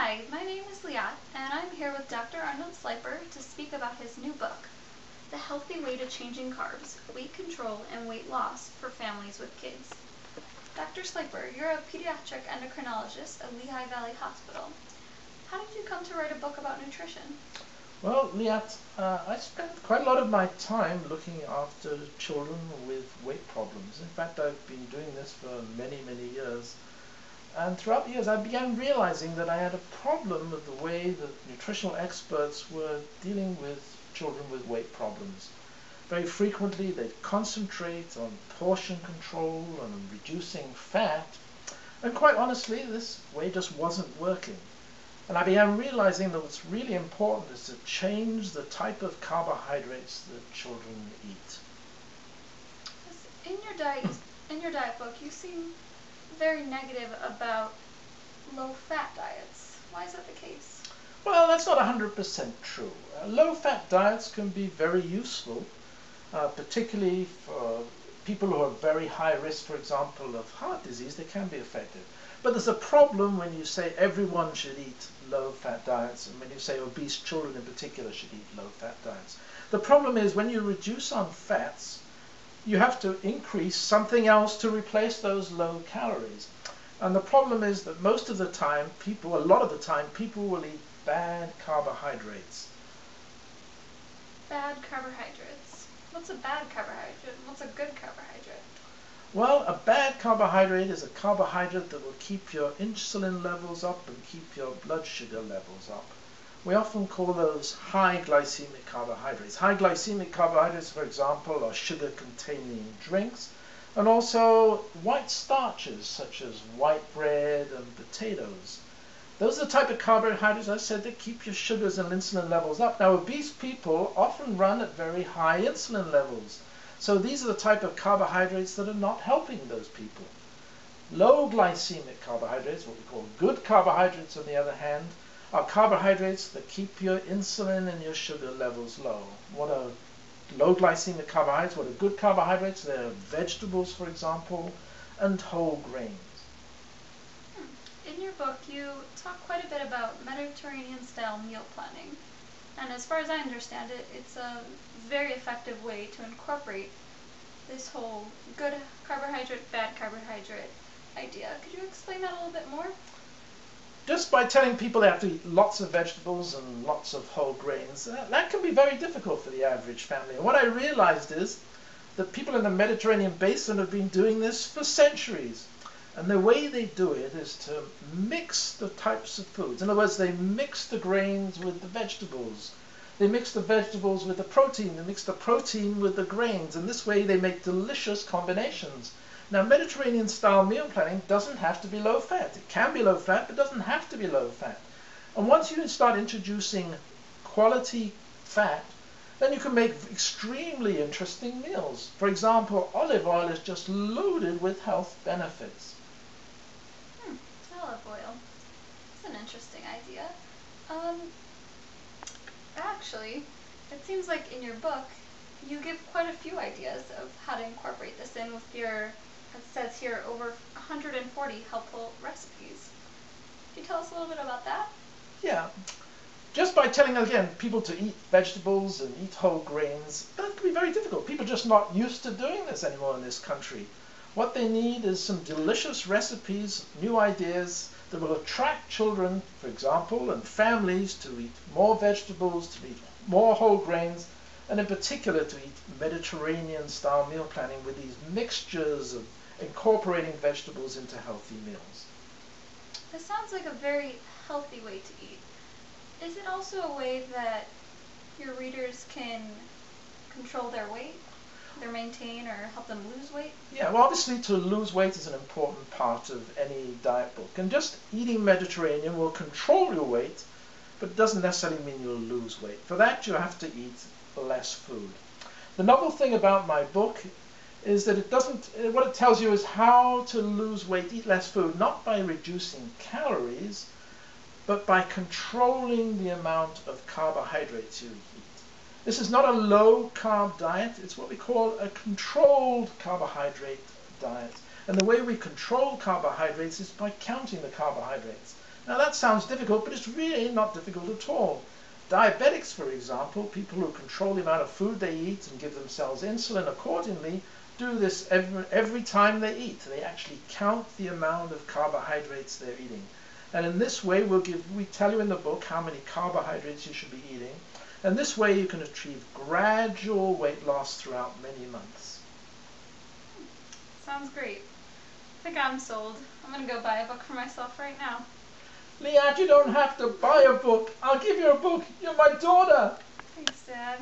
Hi, my name is Liat, and I'm here with Dr. Arnold Slyper to speak about his new book, The Healthy Way to Changing Carbs, Weight Control and Weight Loss for Families with Kids. Dr. Slyper, you're a pediatric endocrinologist at Lehigh Valley Hospital. How did you come to write a book about nutrition? Well, Liat, I spend quite a lot of my time looking after children with weight problems. In fact, I've been doing this for many, many years. And throughout the years, I began realizing that I had a problem with the way that nutritional experts were dealing with children with weight problems. Very frequently, they'd concentrate on portion control and on reducing fat. And quite honestly, this way just wasn't working. And I began realizing that what's really important is to change the type of carbohydrates that children eat. In your diet book, you seem very negative about low-fat diets. Why is that the case? Well, that's not 100% true. Low-fat diets can be very useful, particularly for people who are very high risk, for example, of heart disease. They can be effective. But there's a problem when you say everyone should eat low-fat diets, and when you say obese children in particular should eat low-fat diets. The problem is when you reduce on fats, you have to increase something else to replace those low calories. And the problem is that most of the time, a lot of the time, people will eat bad carbohydrates. Bad carbohydrates. What's a bad carbohydrate? What's a good carbohydrate? Well, a bad carbohydrate is a carbohydrate that will keep your insulin levels up and keep your blood sugar levels up. We often call those high glycemic carbohydrates. High glycemic carbohydrates, for example, are sugar-containing drinks, and also white starches such as white bread and potatoes. Those are the type of carbohydrates, as I said, that keep your sugars and insulin levels up. Now, obese people often run at very high insulin levels. So these are the type of carbohydrates that are not helping those people. Low glycemic carbohydrates, what we call good carbohydrates on the other hand, are carbohydrates that keep your insulin and your sugar levels low. What are low glycemic carbohydrates? What are good carbohydrates? They're vegetables, for example, and whole grains. In your book, you talk quite a bit about Mediterranean-style meal planning. And as far as I understand it, it's a very effective way to incorporate this whole good carbohydrate, bad carbohydrate idea. Could you explain that a little bit more? Just by telling people they have to eat lots of vegetables and lots of whole grains, that can be very difficult for the average family. And what I realized is that people in the Mediterranean basin have been doing this for centuries. And the way they do it is to mix the types of foods. In other words, they mix the grains with the vegetables. They mix the vegetables with the protein. They mix the protein with the grains. And this way they make delicious combinations. Now, Mediterranean-style meal planning doesn't have to be low-fat. It can be low-fat, but it doesn't have to be low-fat. And once you start introducing quality fat, then you can make extremely interesting meals. For example, olive oil is just loaded with health benefits. Olive oil. That's an interesting idea. Actually, it seems like in your book, you give quite a few ideas of how to incorporate this in with your, it says here, over 140 helpful recipes. Can you tell us a little bit about that? Yeah. Just by telling, again, people to eat vegetables and eat whole grains, that can be very difficult. People are just not used to doing this anymore in this country. What they need is some delicious recipes, new ideas that will attract children, for example, and families to eat more vegetables, to eat more whole grains, and in particular to eat Mediterranean-style meal planning with these mixtures of incorporating vegetables into healthy meals. This sounds like a very healthy way to eat. Is it also a way that your readers can control their weight, either maintain or help them lose weight? Yeah, well, obviously to lose weight is an important part of any diet book. And just eating Mediterranean will control your weight, but it doesn't necessarily mean you'll lose weight. For that, you have to eat less food. The novel thing about my book is that what it tells you is how to lose weight, eat less food, not by reducing calories, but by controlling the amount of carbohydrates you eat. This is not a low-carb diet. It's what we call a controlled carbohydrate diet. And the way we control carbohydrates is by counting the carbohydrates. Now that sounds difficult, but it's really not difficult at all. Diabetics, for example, people who control the amount of food they eat and give themselves insulin accordingly, do this every time they eat. They actually count the amount of carbohydrates they're eating. And in this way, we tell you in the book how many carbohydrates you should be eating. And this way you can achieve gradual weight loss throughout many months. Sounds great. I think I'm sold. I'm going to go buy a book for myself right now. Leanne, you don't have to buy a book. I'll give you a book. You're my daughter. Thanks, Dad.